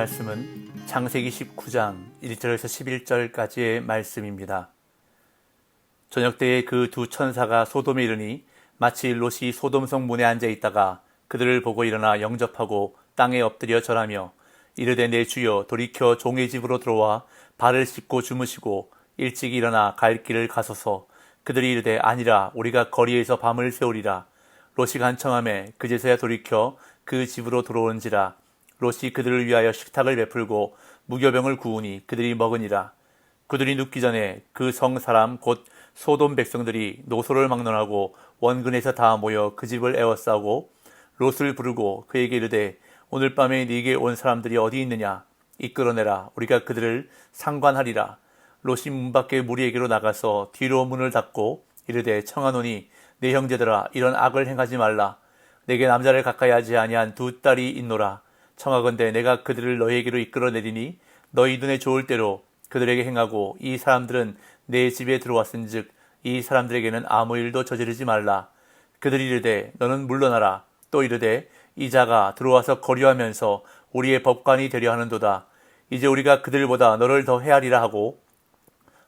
말씀은 창세기 19장 1절에서 11절까지의 말씀입니다. 저녁때에 그 두 천사가 소돔에 이르니 마치 롯이 소돔성 문에 앉아 있다가 그들을 보고 일어나 영접하고 땅에 엎드려 절하며 이르되 내 주여 돌이켜 종의 집으로 들어와 발을 씻고 주무시고 일찍 일어나 갈 길을 가소서. 그들이 이르되 아니라 우리가 거리에서 밤을 새우리라. 롯이 간청하매 그제서야 돌이켜 그 집으로 들어온지라. 롯이 그들을 위하여 식탁을 베풀고 무교병을 구우니 그들이 먹으니라. 그들이 눕기 전에 그 성 사람 곧 소돔 백성들이 노소를 막론하고 원근에서 다 모여 그 집을 에워싸고 롯을 부르고 그에게 이르되 오늘 밤에 네게 온 사람들이 어디 있느냐 이끌어내라. 우리가 그들을 상관하리라. 롯이 문 밖에 무리에게로 나가서 뒤로 문을 닫고 이르되 청하노니 내 형제들아 이런 악을 행하지 말라. 내게 남자를 가까이 하지 아니한 두 딸이 있노라. 청하건대 내가 그들을 너희에게로 이끌어내리니 너희 눈에 좋을 대로 그들에게 행하고 이 사람들은 내 집에 들어왔은즉 이 사람들에게는 아무 일도 저지르지 말라. 그들이 이르되 너는 물러나라. 또 이르되 이 자가 들어와서 거류하면서 우리의 법관이 되려 하는도다. 이제 우리가 그들보다 너를 더 헤아리라 하고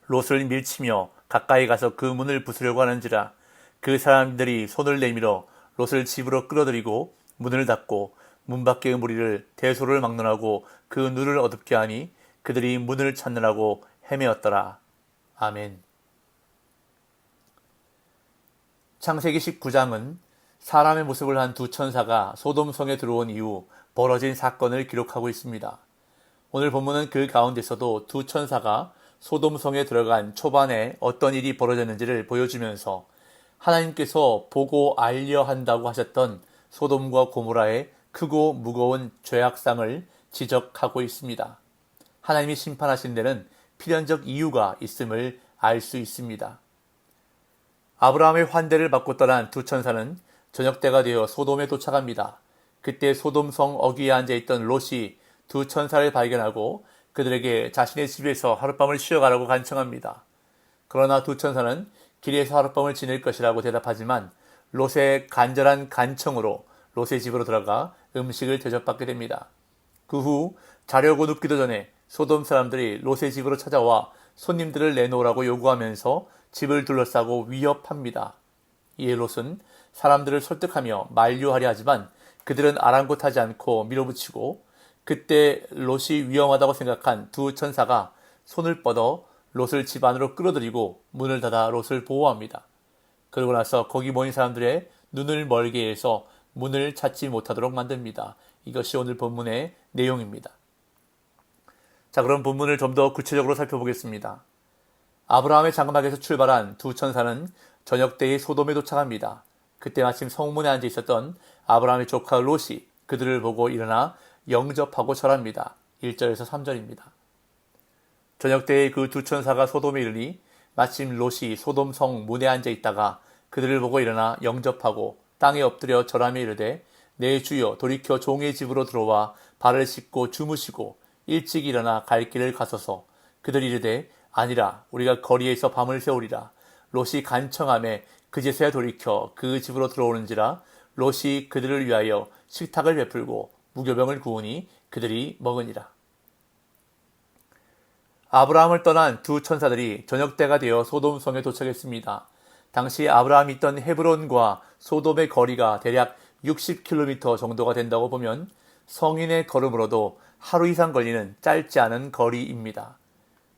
롯을 밀치며 가까이 가서 그 문을 부수려고 하는지라. 그 사람들이 손을 내밀어 롯을 집으로 끌어들이고 문을 닫고 문 밖의 무리를 대소를 막론하고 그 눈을 어둡게 하니 그들이 문을 찾느라고 헤매었더라. 아멘. 창세기 19장은 사람의 모습을 한 두 천사가 소돔성에 들어온 이후 벌어진 사건을 기록하고 있습니다. 오늘 본문은 그 가운데서도 두 천사가 소돔성에 들어간 초반에 어떤 일이 벌어졌는지를 보여주면서 하나님께서 보고 알려 한다고 하셨던 소돔과 고모라의 크고 무거운 죄악상을 지적하고 있습니다. 하나님이 심판하신 데는 필연적 이유가 있음을 알 수 있습니다. 아브라함의 환대를 받고 떠난 두 천사는 저녁때가 되어 소돔에 도착합니다. 그때 소돔성 어귀에 앉아있던 롯이 두 천사를 발견하고 그들에게 자신의 집에서 하룻밤을 쉬어가라고 간청합니다. 그러나 두 천사는 길에서 하룻밤을 지낼 것이라고 대답하지만 롯의 간절한 간청으로 롯의 집으로 들어가 음식을 대접받게 됩니다. 그 후 자려고 눕기도 전에 소돔 사람들이 롯의 집으로 찾아와 손님들을 내놓으라고 요구하면서 집을 둘러싸고 위협합니다. 이에 롯은 사람들을 설득하며 만류하려 하지만 그들은 아랑곳하지 않고 밀어붙이고 그때 롯이 위험하다고 생각한 두 천사가 손을 뻗어 롯을 집 안으로 끌어들이고 문을 닫아 롯을 보호합니다. 그러고 나서 거기 모인 사람들의 눈을 멀게 해서 문을 찾지 못하도록 만듭니다. 이것이 오늘 본문의 내용입니다. 자, 그럼 본문을 좀 더 구체적으로 살펴보겠습니다. 아브라함의 장막에서 출발한 두 천사는 저녁때에 소돔에 도착합니다. 그때 마침 성문에 앉아 있었던 아브라함의 조카 롯이 그들을 보고 일어나 영접하고 절합니다. 1절에서 3절입니다. 저녁때에 그 두 천사가 소돔에 이르니 마침 롯이 소돔 성 문에 앉아 있다가 그들을 보고 일어나 영접하고 땅에 엎드려 절하며 이르되 내 주여 돌이켜 종의 집으로 들어와 발을 씻고 주무시고 일찍 일어나 갈 길을 가소서. 그들이 이르되 아니라 우리가 거리에서 밤을 새우리라. 롯이 간청하매 그제서야 돌이켜 그 집으로 들어오는지라. 롯이 그들을 위하여 식탁을 베풀고 무교병을 구우니 그들이 먹으니라. 아브라함을 떠난 두 천사들이 저녁때가 되어 소돔성에 도착했습니다. 당시 아브라함이 있던 헤브론과 소돔의 거리가 대략 60km 정도가 된다고 보면 성인의 걸음으로도 하루 이상 걸리는 짧지 않은 거리입니다.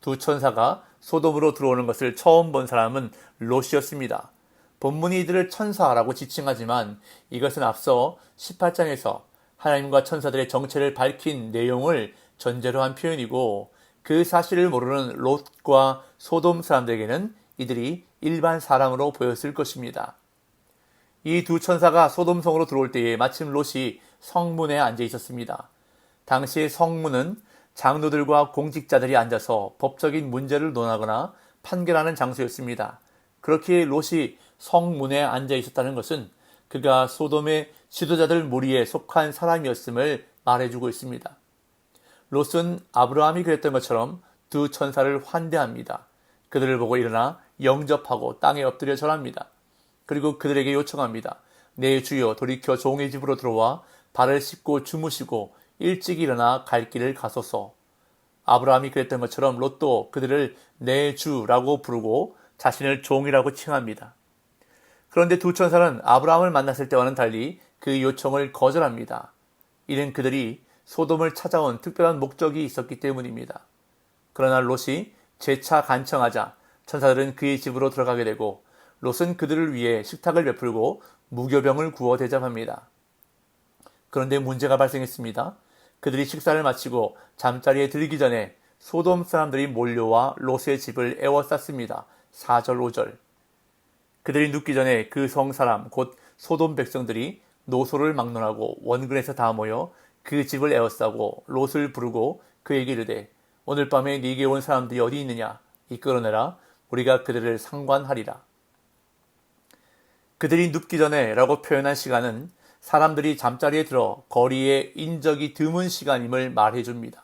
두 천사가 소돔으로 들어오는 것을 처음 본 사람은 롯이었습니다. 본문이 이들을 천사라고 지칭하지만 이것은 앞서 18장에서 하나님과 천사들의 정체를 밝힌 내용을 전제로 한 표현이고 그 사실을 모르는 롯과 소돔 사람들에게는 이들이 일반 사람으로 보였을 것입니다. 이 두 천사가 소돔성으로 들어올 때에 마침 롯이 성문에 앉아 있었습니다. 당시의 성문은 장로들과 공직자들이 앉아서 법적인 문제를 논하거나 판결하는 장소였습니다. 그렇기에 롯이 성문에 앉아 있었다는 것은 그가 소돔의 지도자들 무리에 속한 사람이었음을 말해주고 있습니다. 롯은 아브라함이 그랬던 것처럼 두 천사를 환대합니다. 그들을 보고 일어나 영접하고 땅에 엎드려 절합니다. 그리고 그들에게 요청합니다. 내 주여 돌이켜 종의 집으로 들어와 발을 씻고 주무시고 일찍 일어나 갈 길을 가소서. 아브라함이 그랬던 것처럼 롯도 그들을 내 주라고 부르고 자신을 종이라고 칭합니다. 그런데 두 천사는 아브라함을 만났을 때와는 달리 그 요청을 거절합니다. 이는 그들이 소돔을 찾아온 특별한 목적이 있었기 때문입니다. 그러나 롯이 재차 간청하자 천사들은 그의 집으로 들어가게 되고 롯은 그들을 위해 식탁을 베풀고 무교병을 구워 대접합니다. 그런데 문제가 발생했습니다. 그들이 식사를 마치고 잠자리에 들기 전에 소돔 사람들이 몰려와 롯의 집을 에워쌌습니다. 4절 5절. 그들이 눕기 전에 그 성 사람 곧 소돔 백성들이 노소를 막론하고 원근에서 다 모여 그 집을 에워싸고 롯을 부르고 그에게 이르되 오늘 밤에 네게 온 사람들이 어디 있느냐 이끌어내라 우리가 그들을 상관하리라. 그들이 눕기 전에 라고 표현한 시간은 사람들이 잠자리에 들어 거리에 인적이 드문 시간임을 말해줍니다.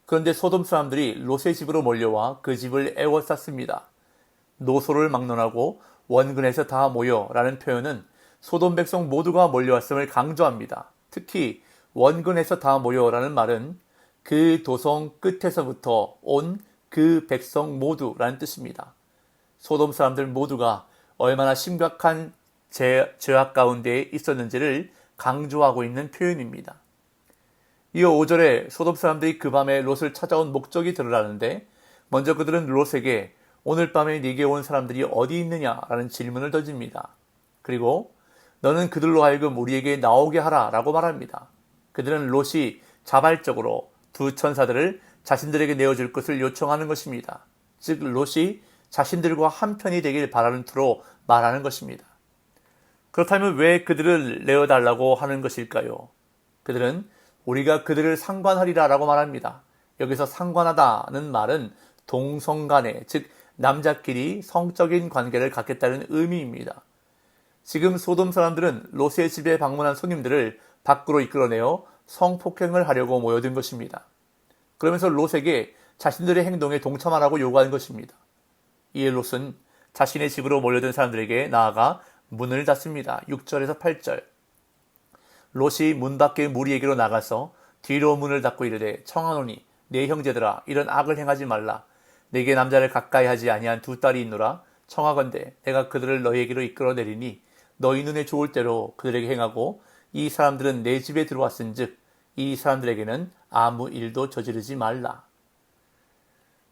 그런데 소돔 사람들이 롯의 집으로 몰려와 그 집을 에워쌌습니다. 노소를 막론하고 원근에서 다 모여 라는 표현은 소돔 백성 모두가 몰려왔음을 강조합니다. 특히 원근에서 다 모여 라는 말은 그 도성 끝에서부터 온 그 백성 모두라는 뜻입니다. 소돔 사람들 모두가 얼마나 심각한 죄악 가운데 있었는지를 강조하고 있는 표현입니다. 이어 5절에 소돔 사람들이 그 밤에 롯을 찾아온 목적이 드러나는데 먼저 그들은 롯에게 오늘 밤에 네게 온 사람들이 어디 있느냐라는 질문을 던집니다. 그리고 너는 그들로 하여금 우리에게 나오게 하라 라고 말합니다. 그들은 롯이 자발적으로 두 천사들을 자신들에게 내어줄 것을 요청하는 것입니다. 즉 롯이 자신들과 한편이 되길 바라는 투로 말하는 것입니다. 그렇다면 왜 그들을 내어달라고 하는 것일까요? 그들은 우리가 그들을 상관하리라 라고 말합니다. 여기서 상관하다는 말은 동성간에 즉 남자끼리 성적인 관계를 갖겠다는 의미입니다. 지금 소돔 사람들은 롯의 집에 방문한 손님들을 밖으로 이끌어내어 성폭행을 하려고 모여든 것입니다. 그러면서 롯에게 자신들의 행동에 동참하라고 요구하는 것입니다. 이에 롯은 자신의 집으로 몰려든 사람들에게 나아가 문을 닫습니다. 6절에서 8절. 롯이 문 밖에 무리에게로 나가서 뒤로 문을 닫고 이르되 청하노니 내 형제들아 이런 악을 행하지 말라. 내게 남자를 가까이 하지 아니한 두 딸이 있노라. 청하건대 내가 그들을 너희에게로 이끌어내리니 너희 눈에 좋을 대로 그들에게 행하고 이 사람들은 내 집에 들어왔은즉 이 사람들에게는 아무 일도 저지르지 말라.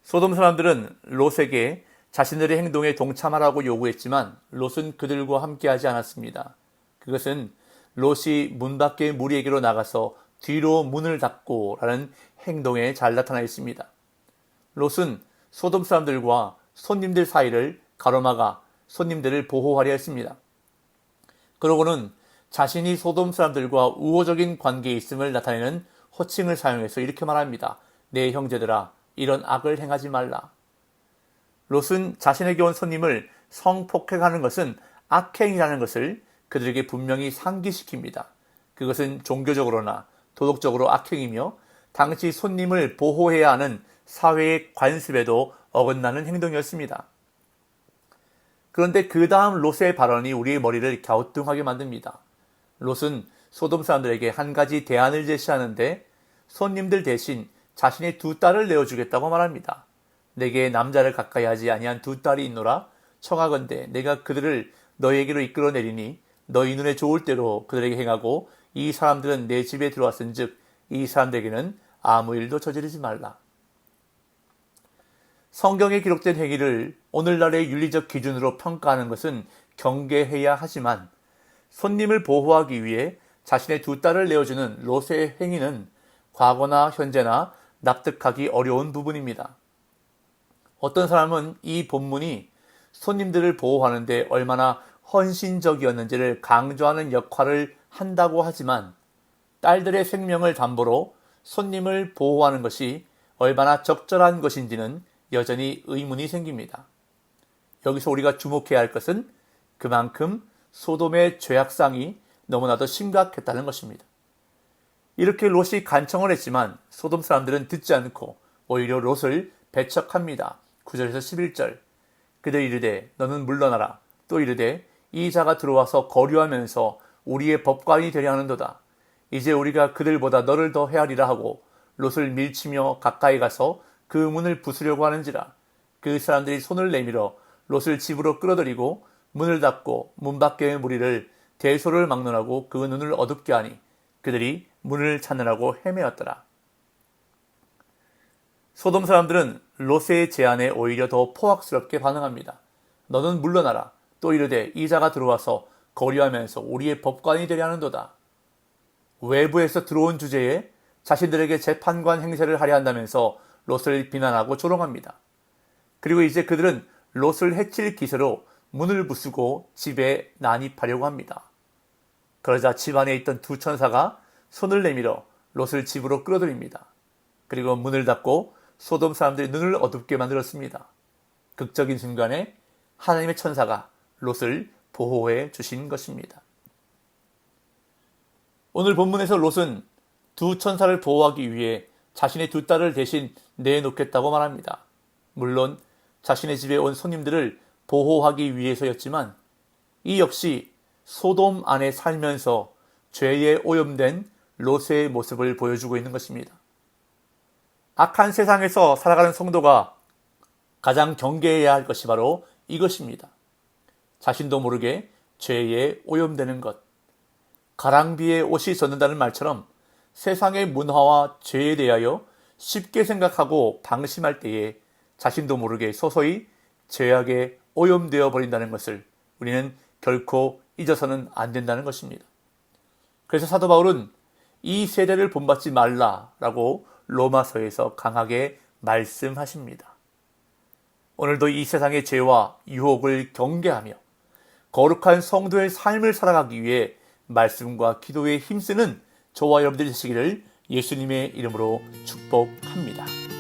소돔 사람들은 롯에게 자신들의 행동에 동참하라고 요구했지만 롯은 그들과 함께하지 않았습니다. 그것은 롯이 문 밖에 무리에게로 나가서 뒤로 문을 닫고 라는 행동에 잘 나타나 있습니다. 롯은 소돔 사람들과 손님들 사이를 가로막아 손님들을 보호하려 했습니다. 그러고는 자신이 소돔 사람들과 우호적인 관계에 있음을 나타내는 호칭을 사용해서 이렇게 말합니다. 내 형제들아 이런 악을 행하지 말라. 롯은 자신에게 온 손님을 성폭행하는 것은 악행이라는 것을 그들에게 분명히 상기시킵니다. 그것은 종교적으로나 도덕적으로 악행이며 당시 손님을 보호해야 하는 사회의 관습에도 어긋나는 행동이었습니다. 그런데 그 다음 롯의 발언이 우리의 머리를 갸우뚱하게 만듭니다. 롯은 소돔 사람들에게 한 가지 대안을 제시하는데 손님들 대신 자신의 두 딸을 내어주겠다고 말합니다. 내게 남자를 가까이 하지 아니한 두 딸이 있노라. 청하건대 내가 그들을 너희에게로 이끌어내리니 너희 눈에 좋을 대로 그들에게 행하고 이 사람들은 내 집에 들어왔은즉 이 사람들에게는 아무 일도 저지르지 말라. 성경에 기록된 행위를 오늘날의 윤리적 기준으로 평가하는 것은 경계해야 하지만 손님을 보호하기 위해 자신의 두 딸을 내어주는 롯의 행위는 과거나 현재나 납득하기 어려운 부분입니다. 어떤 사람은 이 본문이 손님들을 보호하는 데 얼마나 헌신적이었는지를 강조하는 역할을 한다고 하지만 딸들의 생명을 담보로 손님을 보호하는 것이 얼마나 적절한 것인지는 여전히 의문이 생깁니다. 여기서 우리가 주목해야 할 것은 그만큼 소돔의 죄악상이 너무나도 심각했다는 것입니다. 이렇게 롯이 간청을 했지만 소돔 사람들은 듣지 않고 오히려 롯을 배척합니다. 9절에서 11절. 그들이 이르되 너는 물러나라. 또 이르되 이 자가 들어와서 거류하면서 우리의 법관이 되려 하는도다. 이제 우리가 그들보다 너를 더 헤아리라 하고 롯을 밀치며 가까이 가서 그 문을 부수려고 하는지라. 그 사람들이 손을 내밀어 롯을 집으로 끌어들이고 문을 닫고 문 밖의 무리를 대소를 막론하고 그 눈을 어둡게 하니 그들이 문을 찾느라고 헤매었더라. 소돔 사람들은 롯의 제안에 오히려 더 포악스럽게 반응합니다. 너는 물러나라. 또 이르되 이자가 들어와서 거리하면서 우리의 법관이 되려 하는도다. 외부에서 들어온 주제에 자신들에게 재판관 행세를 하려 한다면서 롯을 비난하고 조롱합니다. 그리고 이제 그들은 롯을 해칠 기세로 문을 부수고 집에 난입하려고 합니다. 그러자 집 안에 있던 두 천사가 손을 내밀어 롯을 집으로 끌어들입니다. 그리고 문을 닫고 소돔 사람들의 눈을 어둡게 만들었습니다. 극적인 순간에 하나님의 천사가 롯을 보호해 주신 것입니다. 오늘 본문에서 롯은 두 천사를 보호하기 위해 자신의 두 딸을 대신 내놓겠다고 말합니다. 물론 자신의 집에 온 손님들을 보호하기 위해서였지만 이 역시 소돔 안에 살면서 죄에 오염된 롯의 모습을 보여주고 있는 것입니다. 악한 세상에서 살아가는 성도가 가장 경계해야 할 것이 바로 이것입니다. 자신도 모르게 죄에 오염되는 것. 가랑비에 옷이 젖는다는 말처럼 세상의 문화와 죄에 대하여 쉽게 생각하고 방심할 때에 자신도 모르게 서서히 죄악에 오염되어 버린다는 것을 우리는 결코 잊어서는 안 된다는 것입니다. 그래서 사도 바울은 이 세대를 본받지 말라라고 로마서에서 강하게 말씀하십니다. 오늘도 이 세상의 죄와 유혹을 경계하며 거룩한 성도의 삶을 살아가기 위해 말씀과 기도에 힘쓰는 저와 여러분들 되시기를 예수님의 이름으로 축복합니다.